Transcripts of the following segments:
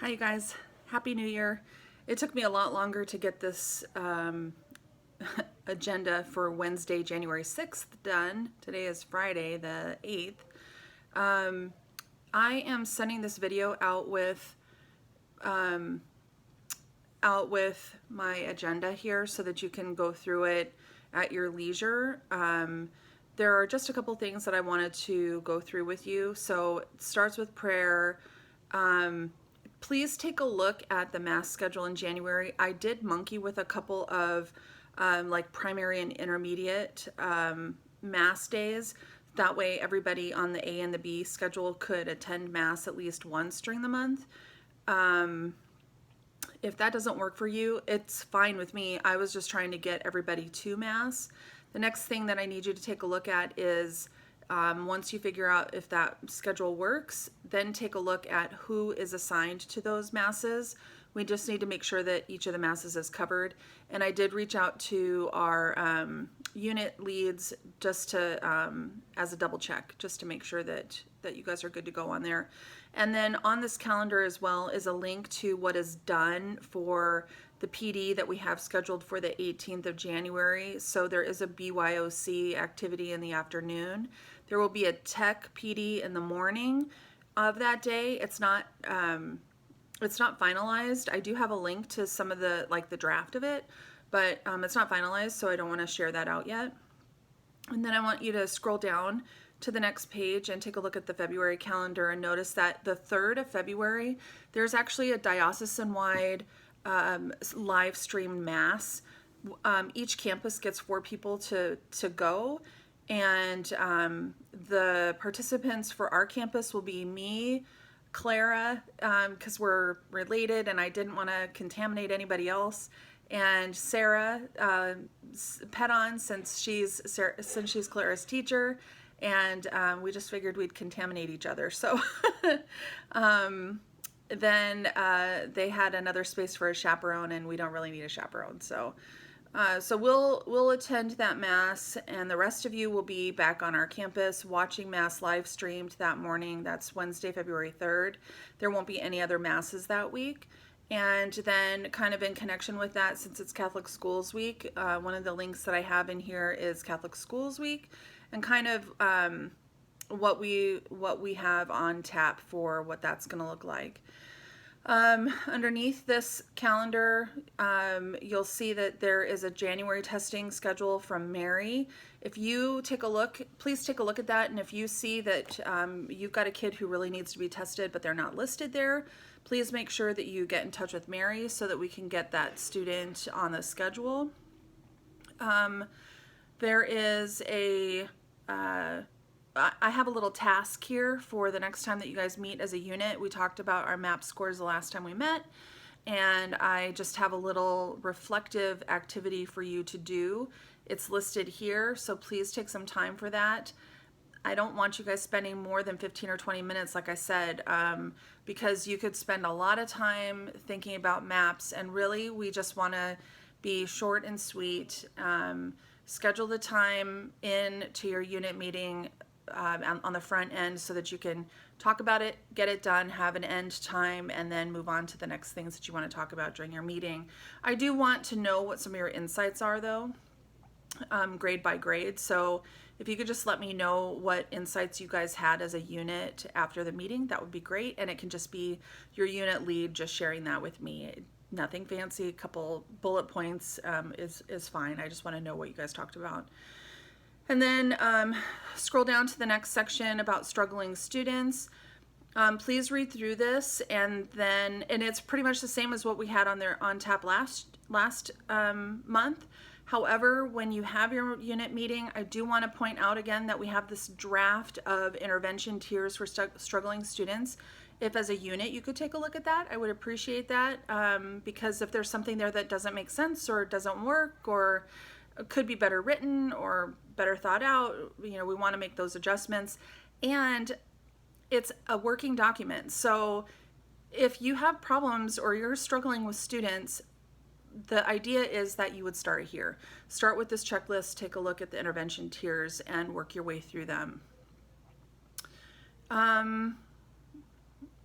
Hi, you guys. Happy New Year. It took me a lot longer to get this agenda for Wednesday, January 6th done. Today is Friday, the 8th. I am sending this video out with my agenda here so that you can go through it at your leisure. There are just a couple things that I wanted to go through with you. So it starts with prayer. Please take a look at the Mass schedule in January. I did monkey with a couple of like primary and intermediate Mass days. That way everybody on the A and the B schedule could attend Mass at least once during the month. If that doesn't work for you, it's fine with me. I was just trying to get everybody to Mass. The next thing that I need you to take a look at is once you figure out if that schedule works, then take a look at who is assigned to those Masses. We just need to make sure that each of the Masses is covered. And I did reach out to our unit leads just to, as a double check, just to make sure that you guys are good to go on there. And then on this calendar as well is a link to what is done for the PD that we have scheduled for the 18th of January. So there is a BYOC activity in the afternoon. There will be a tech PD in the morning of that day. It's not finalized. I do have a link to some of the, like the draft of it, but it's not finalized, so I don't want to share that out yet. And then I want you to scroll down to the next page and take a look at the February calendar and notice that the 3rd of February, there's actually a diocesan-wide live streamed Mass. Each campus gets 4 people to go, and the participants for our campus will be me, Clara, because we're related and I didn't want to contaminate anybody else, and Sarah, pet on since she's Clara's teacher, and we just figured we'd contaminate each other. So then they had another space for a chaperone, and we don't really need a chaperone. So we'll attend that Mass, and the rest of you will be back on our campus watching Mass live streamed that morning. That's Wednesday, February 3rd. There won't be any other Masses that week. And then kind of in connection with that, since it's Catholic Schools Week, one of the links that I have in here is Catholic Schools Week, and kind of what we have on tap for what that's going to look like. Underneath this calendar, you'll see that there is a January testing schedule from Mary. If you take a look, please take a look at that. And if you see that you've got a kid who really needs to be tested, but they're not listed there, please make sure that you get in touch with Mary so that we can get that student on the schedule. There is I have a little task here for the next time that you guys meet as a unit. We talked about our MAP scores the last time we met, and I just have a little reflective activity for you to do. It's listed here, so please take some time for that. I don't want you guys spending more than 15 or 20 minutes, like I said, because you could spend a lot of time thinking about maps, and really we just want to be short and sweet. Schedule the time in to your unit meeting on the front end so that you can talk about it, get it done, have an end time, and then move on to the next things that you want to talk about during your meeting. I do want to know what some of your insights are, though, grade by grade. So if you could just let me know what insights you guys had as a unit after the meeting, that would be great. And it can just be your unit lead just sharing that with me. Nothing fancy, a couple bullet points is fine. I just want to know what you guys talked about. And then scroll down to the next section about struggling students. Please read through this, and it's pretty much the same as what we had on tap last month. However, when you have your unit meeting, I do want to point out again that we have this draft of intervention tiers for struggling students. If as a unit you could take a look at that, I would appreciate that, because if there's something there that doesn't make sense or doesn't work or could be better written or better thought out, we want to make those adjustments. And it's a working document. So if you have problems or you're struggling with students, the idea is that you would start here. Start with this checklist, take a look at the intervention tiers, and work your way through them.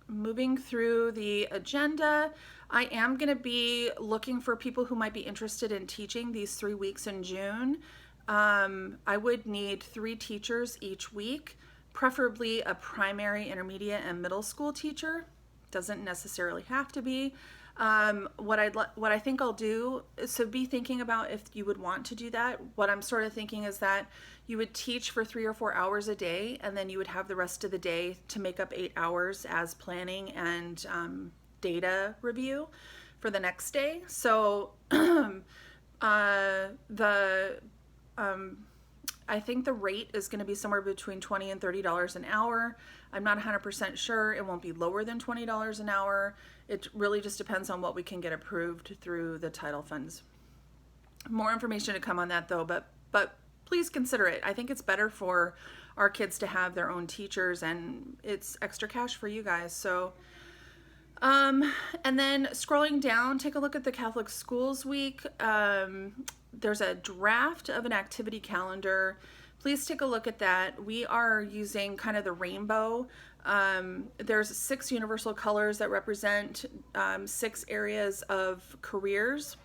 moving through the agenda, I am going to be looking for people who might be interested in teaching these 3 weeks in June. I would need 3 teachers each week, preferably a primary, intermediate, and middle school teacher. Doesn't necessarily have to be. What I think I'll do, so be thinking about if you would want to do that. What I'm sort of thinking is that you would teach for 3 or 4 hours a day, and then you would have the rest of the day to make up 8 hours as planning and data review for the next day. So I think the rate is going to be somewhere between $20 and $30 an hour. I'm not 100% sure. It won't be lower than $20 an hour. It really just depends on what we can get approved through the title funds. More information to come on that though, but please consider it. I think it's better for our kids to have their own teachers, and it's extra cash for you guys. So and then scrolling down, take a look at the Catholic Schools Week. There's a draft of an activity calendar. Please take a look at that. We are using kind of the rainbow. There's 6 universal colors that represent 6 areas of careers.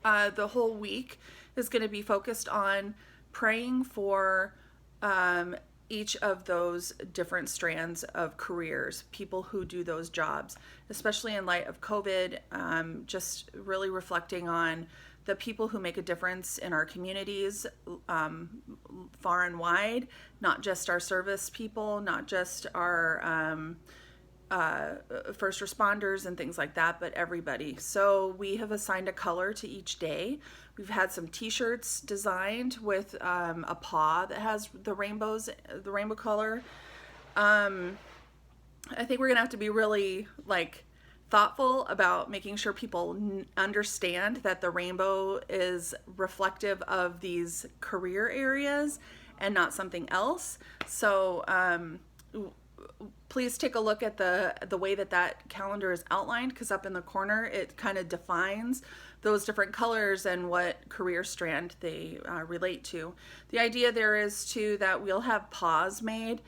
The whole week is going to be focused on praying for each of those different strands of careers, people who do those jobs, especially in light of COVID, just really reflecting on the people who make a difference in our communities, far and wide, not just our service people, not just our first responders and things like that, but everybody. So we have assigned a color to each day. We've had some t-shirts designed with a paw that has the rainbow color. I think we're gonna have to be really thoughtful about making sure people understand that the rainbow is reflective of these career areas and not something else. So please take a look at the way that calendar is outlined, because up in the corner it kind of defines those different colors and what career strand they relate to. The idea there is that we'll have paws made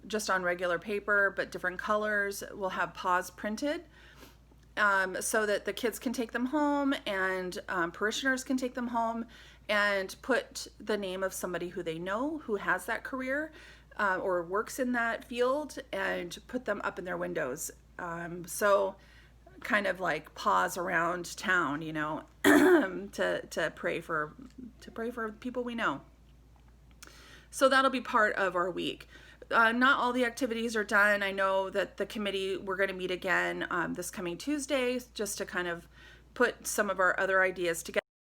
just on regular paper, but different colors. We'll have paws printed so that the kids can take them home, and parishioners can take them home and put the name of somebody who they know who has that career or works in that field, and put them up in their windows. So kind of like paws around town, to pray for people we know. So that'll be part of our week. Not all the activities are done. I know that the committee, we're going to meet again this coming Tuesday just to kind of put some of our other ideas together.